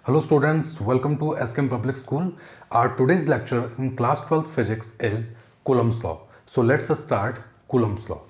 Hello students, welcome to SKM Public School. Our today's lecture in class 12th physics is Coulomb's law. So let's start Coulomb's law.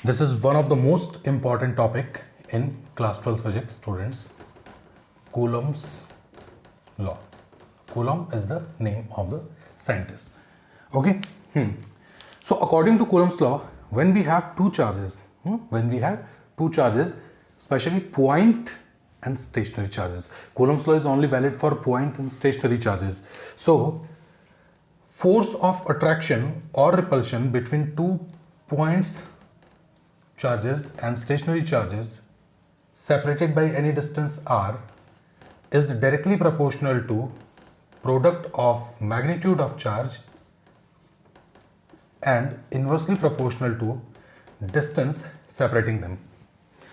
This is one of the most important topic in class 12 physics students. Coulomb's law. Coulomb is the name of the scientist. Okay. So according to Coulomb's law, when we have two charges, especially point and stationary charges. Coulomb's law is only valid for point and stationary charges. So, force of attraction or repulsion between two points charges and stationary charges separated by any distance r is directly proportional to product of magnitude of charge and inversely proportional to distance separating them.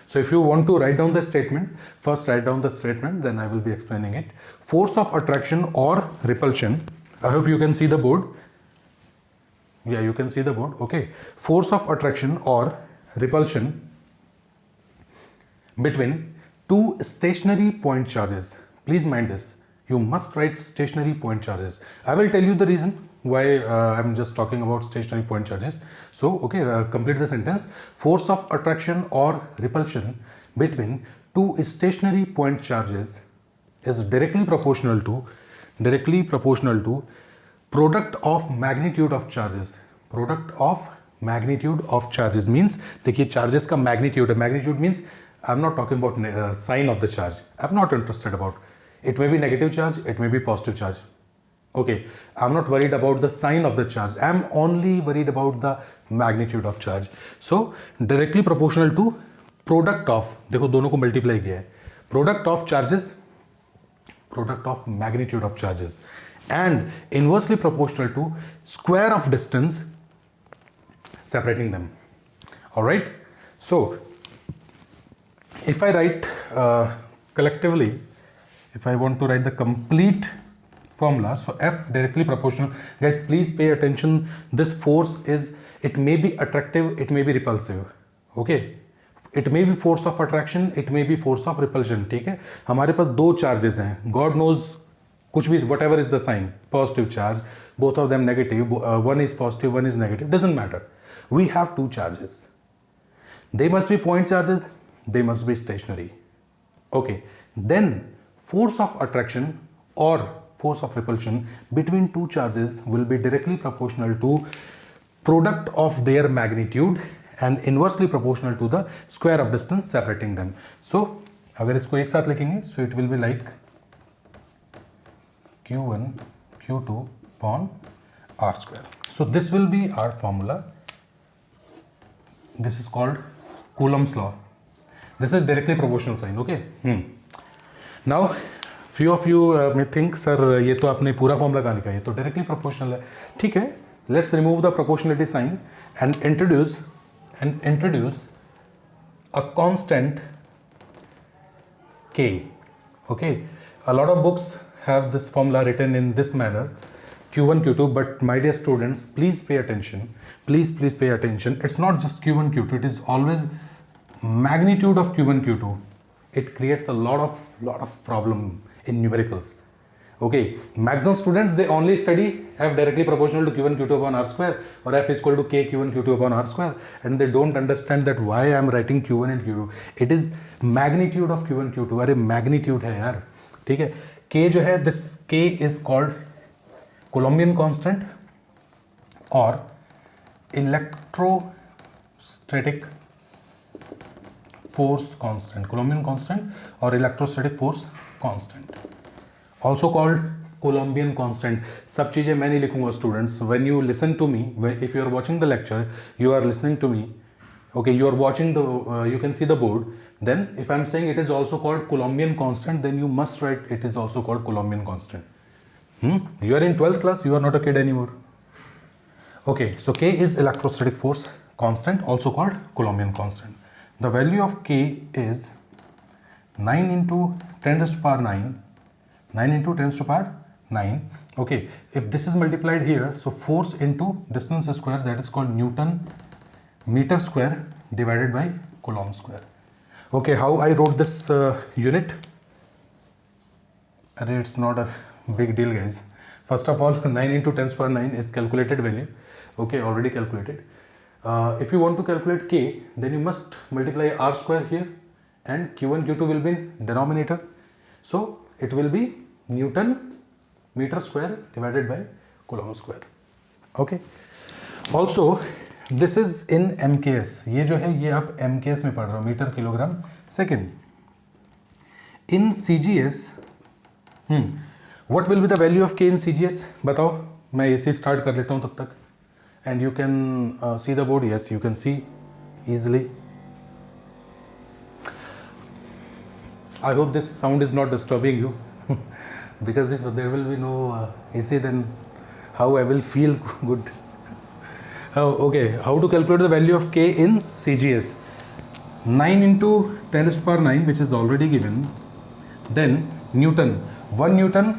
So if you want to write down the statement, first write down the statement, then I will be explaining it. Force of attraction or repulsion. I hope you can see the board. Yeah, you can see the board. Okay. Force of attraction or repulsion between two stationary point charges. Please mind this. You must write stationary point charges. I will tell you the reason why I'm just talking about stationary point charges. So, okay, complete the sentence. Force of attraction or repulsion between two stationary point charges is directly proportional to product of magnitude of charges. Product of magnitude of charges means देखिए charges का magnitude है. Magnitude means I'm not talking about sign of the charge. I'm not interested about. It may be negative charge, it may be positive charge. Okay, I'm not worried about the sign of the charge. I'm only worried about the magnitude of charge. So, directly proportional to product of, देखो दोनों को multiply किया है. Product of charges, product of magnitude of charges, and inversely proportional to square of distance separating them. All right. So, if I write collectively, if I want to write the complete formula, so F directly proportional. Guys, please pay attention. This force is, it may be attractive, it may be repulsive. Okay, it may be force of attraction, it may be force of repulsion. ठीक है, हमारे पास दो charges हैं. God knows कुछ भी, whatever is the sign, positive charge, both of them negative, one is positive, one is negative, doesn't matter. We have two charges. They must be point charges, they must be stationary. Okay, then force of attraction or force of repulsion between two charges will be directly proportional to product of their magnitude and inversely proportional to the square of distance separating them. So अगर इसको एक साथ लिखेंगे, so it will be like Q1 Q2 upon R square. So this will be our formula. This is called Coulomb's law. This is directly proportional sign. Okay. Now few of you may think, sir, ये तो आपने पूरा formula कहाँ लिखा है, ये तो directly proportional है. ठीक है, let's remove the proportionality sign and introduce a constant k. Okay, a lot of books have this formula written in this manner, q1 q2, but my dear students, please pay attention. Please pay attention. It's not just q1 q2, it is always magnitude of q1 q2. It creates a lot of problem in numericals. Okay, maximum students, they only study F directly proportional to Q1 Q2 upon R square, or F is equal to K Q1 Q2 upon R square, and they don't understand that why I am writing Q1 and Q2. It is magnitude of Q1 Q2. अरे magnitude है यार, ठीक है. K जो है, this K is called Coulombian constant or electrostatic force constant. Coulombian constant or electrostatic force constant, also called Coulombian constant. सब चीज़ें मैं नहीं लिखूंगा students. When you listen to me, if you are watching the lecture, you are listening to me. Okay, you are watching the, you can see the board. Then if I am saying it is also called Coulombian constant, then you must write it is also called Coulombian constant. You are in 12th class. You are not a kid anymore. Okay, so K is electrostatic force constant, also called Coulombian constant. The value of K is 9 into 10 raised to power 9. 9 into 10 raised to power 9. Okay, if this is multiplied here, so force into distance square, that is called Newton meter square divided by Coulomb square. Okay, how I wrote this unit? अरे it's not a big deal guys. First of all, 9 into 10 power 9 is calculated value. Okay, already calculated. If you want to calculate k, then you must multiply r square here, and q1 q2 will be in denominator. So it will be Newton meter square divided by Coulomb square. Okay. Also, this is in MKS. ये जो है ये आप MKS में पढ़ रहे हो, metre kilogram second. In CGS, what will be the value of k in CGS? बताओ, मैं इसे स्टार्ट कर लेता हूँ तब तक. And you can see the board. Yes, you can see easily. I hope this sound is not disturbing you because if there will be no AC, then how I will feel good. Okay, how to calculate the value of k in CGS? 9 into 10 to the power 9, which is already given. Then Newton, 1 Newton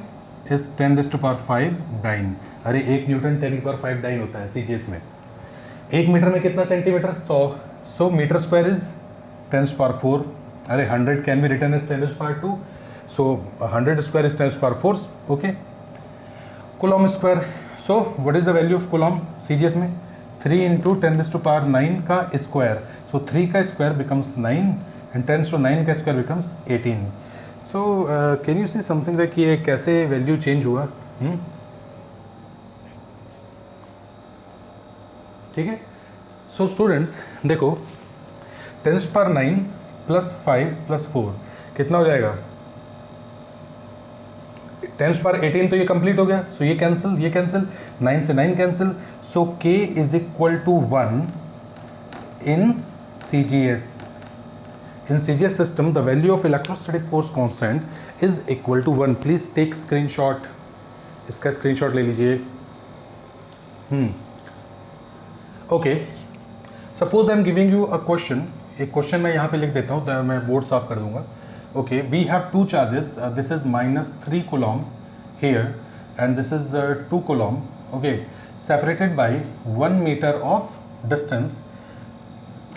is 10 to the power 5 dyne. अरे 1 Newton 10 की power 5 dine होता है CGS में. 1 metre में कितना centimetre? 100. So metre square is 10 to the power 4. अरे 100 can be written as 10 to the power 2. So 100 square is 10 to the power 4. Okay. Coulomb square. So what is the value of coulomb CGS में? 3 into 10 to the power 9 का square. सो 3 का square becomes 9 and 10 to 9 का square becomes 18. So can you see something like ये कैसे value change हुआ? ठीक है. So students देखो, 10 to the power 9 plus 5 plus 4 कितना हो जाएगा? 10 to the power 18 तो ये कंप्लीट हो गया. सो ये कैंसिल, ये कैंसिल, 9 से 9 cancel. So k is equal to 1 in CGS. In CGS system, the value of electrostatic force constant is equal to 1. Please take screenshot. इसका screenshot ले लीजिए. Okay. Suppose I am giving you a question. एक question मैं यहाँ पे लिख देता हूँ, मैं बोर्ड साफ कर दूंगा. Okay, we have two charges. This is -3 coulomb here, and this is 2 coulomb. Okay, separated by 1 meter of distance.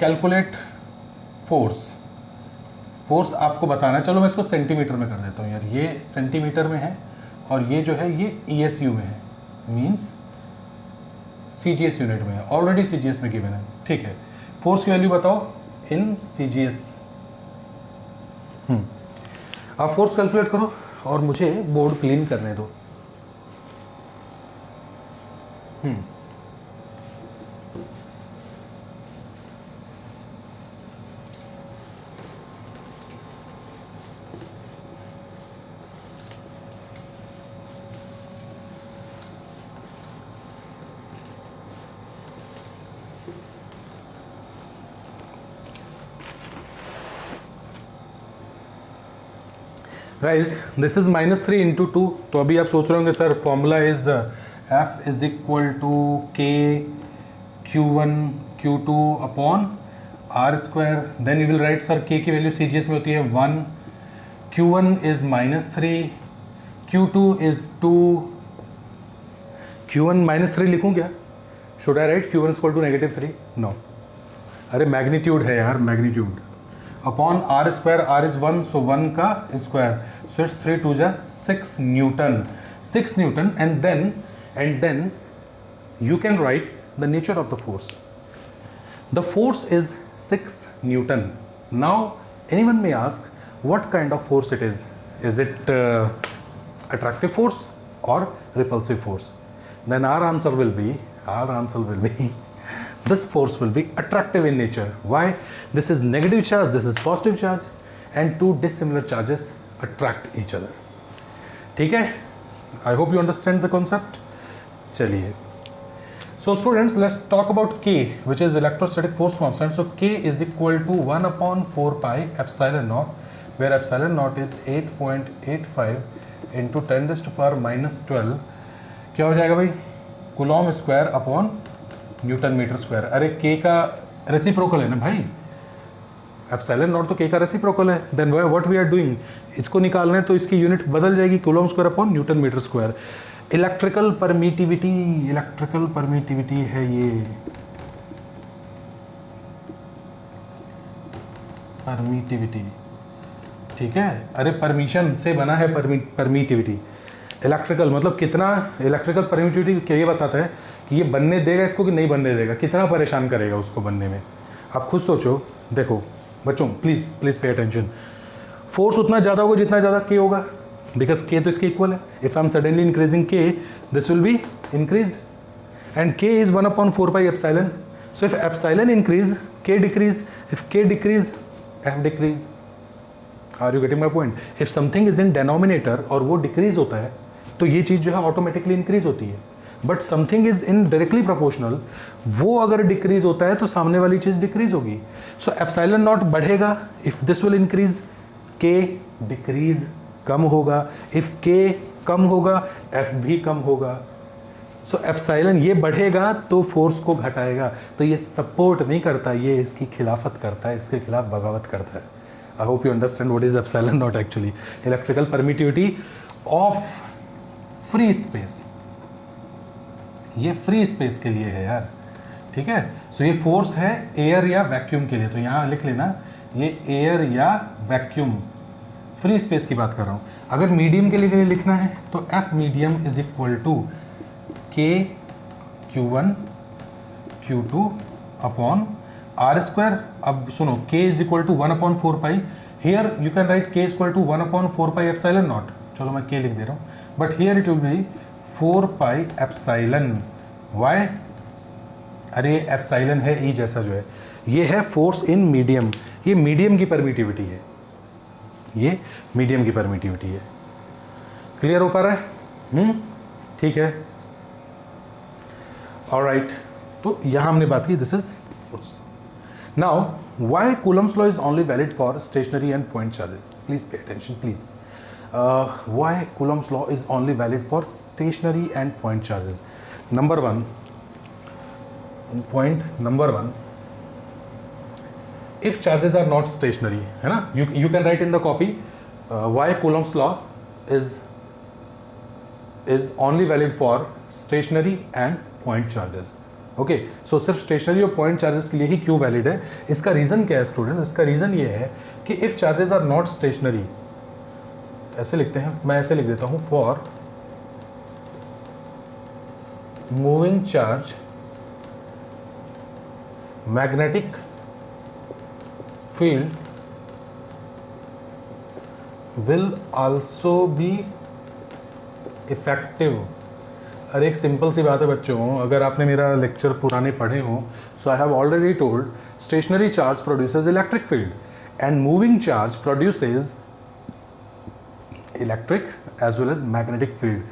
Calculate force. Force आपको बताना. चलो मैं इसको सेंटीमीटर में कर देता हूँ यार. ये सेंटीमीटर में है और ये जो है ये ESU में है, मींस CGS यूनिट में है. ऑलरेडी CGS में गिवन है. ठीक है. फोर्स की वैल्यू बताओ इन CGS. आप फोर्स कैलकुलेट करो और मुझे बोर्ड क्लीन करने दो. Guys this is -3 into 2. तो अभी आप सोच रहे होंगे sir formula is F is equal to K Q1 Q2 upon R square. Then you will write sir K की वैल्यू CGS में होती है 1, Q1 is -3, Q2 is 2. Q1 -3 लिखूँ क्या? Should I write Q1 equal to -3? No. अरे magnitude है यार, magnitude upon R square. R is 1, so 1 का स्क्वायर. सो इट्स 3 2 जा 6 newton. 6 newton. And then you can write the nature of the force. The force is 6 Newton. Now anyone may ask what kind of force it is. Is it attractive force or repulsive force? Then our answer will be this force will be attractive in nature. Why? This is negative charge, this is positive charge, and two dissimilar charges attract each other. ठीक है? I hope you understand the concept. चलिए. So students, let's talk about K, which is electrostatic force constant. So K is equal to 1 upon 4 pi epsilon naught, where epsilon naught is 8.85 into 10 to the power -12. क्या हो जाएगा भाई? Coulomb square upon newton metre square. अरे K का reciprocal है ना भाई. Epsilon naught तो K का रेसिप्रोकल है. Then what we are doing, इसको निकालना है तो इसकी यूनिट बदल जाएगी, coulomb square upon newton metre square. Electrical permittivity है ये. परमिटिविटी ठीक है, अरे परमिशन से बना है परमिटिविटी। इलेक्ट्रिकल मतलब कितना, इलेक्ट्रिकल परमिटिविटी क्या ये बताता है कि ये बनने देगा इसको कि नहीं बनने देगा, कितना परेशान करेगा उसको बनने में। आप खुद सोचो, देखो बच्चों please please pay attention, force उतना ज़्यादा होगा जितना ज़्यादा के होगा, बिकॉज के तो इसके इक्वल है। If I am suddenly increasing K, this will be increased, and K is 1/4 pi epsilon. So if epsilon increase, K decrease, if K decrease, F decrease. Are you getting my point? If something is in denominator और वो decrease होता है तो ये चीज़ जो है automatically increase होती है, but something is in directly proportional, वो अगर डिक्रीज होता है तो सामने वाली चीज़ डिक्रीज होगी। सो एप्सिलॉन नॉट बढ़ेगा if this will increase, K decrease कम होगा, इफ के कम होगा एफ भी कम होगा। सो एप्सिलॉन ये बढ़ेगा तो फोर्स को घटाएगा, तो ये सपोर्ट नहीं करता, ये इसकी खिलाफत करता है, इसके खिलाफ बगावत करता है। I hope you understand what is epsilon not actually. Electrical permittivity of free space, ये फ्री स्पेस के लिए है यार, ठीक है। सो ये फोर्स है एयर या वैक्यूम के लिए, तो यहाँ लिख लेना ये एयर या वैक्यूम, फ्री स्पेस की बात कर रहा हूँ। अगर मीडियम के लिए लिखना है तो F medium is equal to K Q1 Q2 upon R square. अब सुनो, K is equal to 1/4 pi, here you can write K is equal to 1/4 pi epsilon naught, चलो मैं के लिख दे रहा हूँ, but here it will be 4 pi epsilon. Why? अरे epsilon है ई जैसा जो है, ये है फोर्स इन मीडियम, ये मीडियम की परमिटिविटी है, ये मीडियम की परमिटिविटी है। क्लियर हो पा रहा है? ठीक है, ऑलराइट। तो यहाँ हमने बात की, this is now why Coulomb's law is only valid for stationary and point charges. Please pay attention please. Why Coulomb's law is only valid for stationary and point charges? Number one, point number one, if charges are not stationary, है ना, you can write in the copy why Coulomb's law is only valid for stationary and point charges. Okay, so सिर्फ stationary और point charges के लिए ही क्यों valid है? इसका reason क्या है स्टूडेंट? इसका रीज़न ये है कि if charges are not stationary, ऐसे लिखते हैं, मैं ऐसे लिख देता हूँ, for moving charge magnetic field will also be effective। अरे एक सिंपल सी बात है बच्चों, अगर आपने मेरा लेक्चर पुराने पढ़े हो, so I have already told stationary charge produces electric field and moving charge produces electric as well as magnetic field.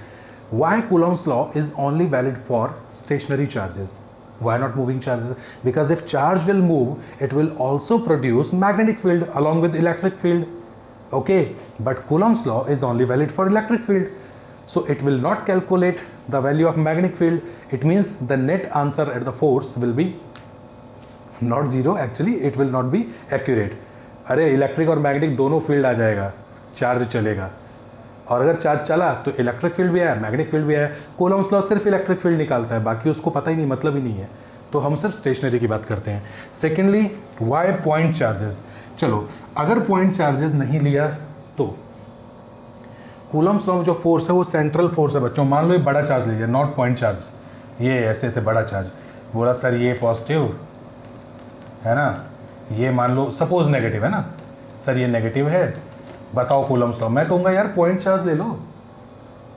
Why Coulomb's law is only valid for stationary charges? Why not moving charges? Because if charge will move, it will also produce magnetic field along with electric field. Okay, but Coulomb's law is only valid for electric field. So it will not calculate the value of magnetic field. It means the net answer at the force will be not zero. Actually, it will not be accurate. अरे electric और magnetic दोनों field आ जाएगा, charge चलेगा, और अगर charge चला तो electric field भी आया, मैग्नेटिक फील्ड भी आया। कूलम्स लॉ सिर्फ इलेक्ट्रिक फील्ड निकालता है, बाकी उसको पता ही नहीं, मतलब ही नहीं है, तो हम सिर्फ स्टेशनरी की बात करते हैं। Secondly, why point charges? चलो, अगर पॉइंट चार्जेस नहीं लिया तो कूलम्स लॉ में जो फोर्स है वो सेंट्रल फोर्स है बच्चों। मान लो ये बड़ा चार्ज लीजिए, नॉट पॉइंट चार्ज, ये ऐसे ऐसे बड़ा चार्ज, बोला सर ये पॉजिटिव है ना, ये मान लो सपोज नेगेटिव है ना, सर ये नेगेटिव है, बताओ कूलम्स लॉ। मैं कहूँगा यार पॉइंट चार्ज ले लो।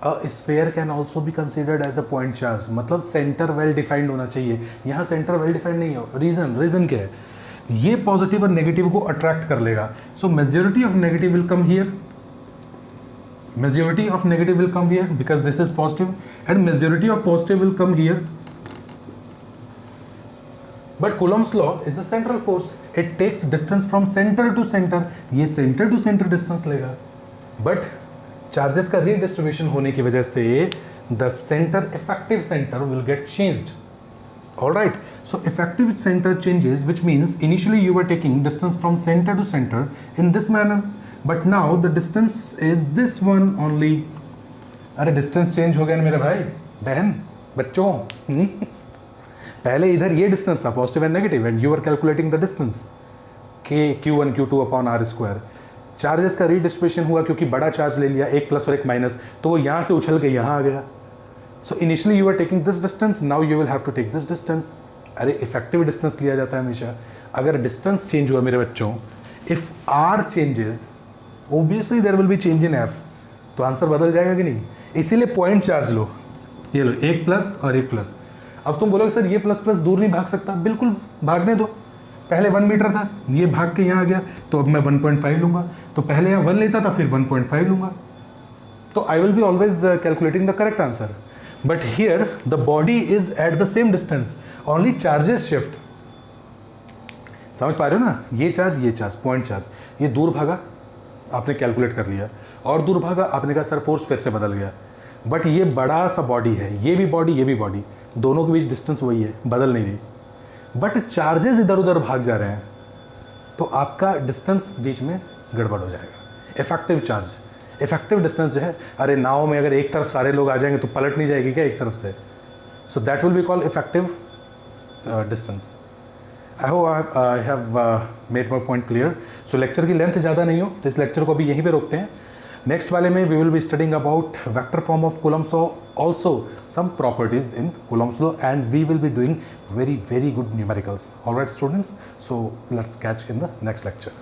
A sphere can also be considered as a point charge, मतलब सेंटर वेल डिफाइंड होना चाहिए, यहाँ सेंटर वेल डिफाइंड नहीं हो। रीजन क्या है? ये पॉजिटिव और नेगेटिव को अट्रैक्ट कर लेगा, सो majority of negative will come here, majority of negative will come here because this is positive, and majority of positive will come here. But Coulomb's law is a central force, it takes distance from center to center, ये center to center distance लेगा, but charges का redistribution होने की वजह से the center, effective center will get changed. Alright, so effective center changes, which means initially you were taking distance from center to center in this manner, but now the distance is this one only. अरे distance change हो गया ना मेरे भाई बहन बच्चों। पहले इधर ये distance था positive and negative, and you are calculating the distance Q1 Q2 upon R square. Charges का रीडिस्ट्रीब्यूशन हुआ क्योंकि बड़ा चार्ज ले लिया, एक प्लस और एक माइनस, तो वो यहाँ से उछल के यहाँ आ गया. So initially you are taking this distance, now you will have to take this distance. अरे इफेक्टिव डिस्टेंस लिया जाता है हमेशा. अगर डिस्टेंस चेंज हुआ मेरे बच्चों, if are changes obviously there will be change in F, तो आंसर बदल जाएगा कि नहीं. इसीलिए पॉइंट चार्ज लो, ये लो, एक प्लस और एक प्लस. अब तुम बोलोगे सर ये प्लस प्लस दूर नहीं भाग सकता, बिल्कुल भागने दो. पहले 1 मीटर था, ये भाग के यहाँ आ गया, तो अब मैं 1.5 लूँगा. तो पहले यहाँ 1 लेता था, फिर 1.5 लूँगा. तो I will be always calculating the correct answer. But here the body is at the same distance, only charges shift. समझ पा रहे हो ना. ये चार्ज पॉइंट चार्ज, ये दूर भागा, आपने कैलकुलेट कर लिया, और दूर भागा, आपने कहा सर फोर्स फिर से बदल गया. बट ये बड़ा सा बॉडी है, ये भी बॉडी, दोनों के बीच डिस्टेंस वही है, बदल नहीं रही. बट चार्जेस इधर उधर भाग जा रहे हैं, तो आपका डिस्टेंस बीच में गड़बड़ हो जाएगा. इफेक्टिव डिस्टेंस जो है, अरे नाव में अगर एक तरफ सारे लोग आ जाएंगे तो पलट नहीं जाएगी क्या एक तरफ से. So that will be called effective distance. I hope I have made my point clear. So lecture की लेंथ ज़्यादा नहीं हो तो इस लेक्चर को अभी यहीं पे रोकते हैं. नेक्स्ट वाले में we will be studying about vector form of Coulomb's law, also some properties in Coulomb's law, and we will be doing very good numericals. All right students, so let's catch in the next lecture.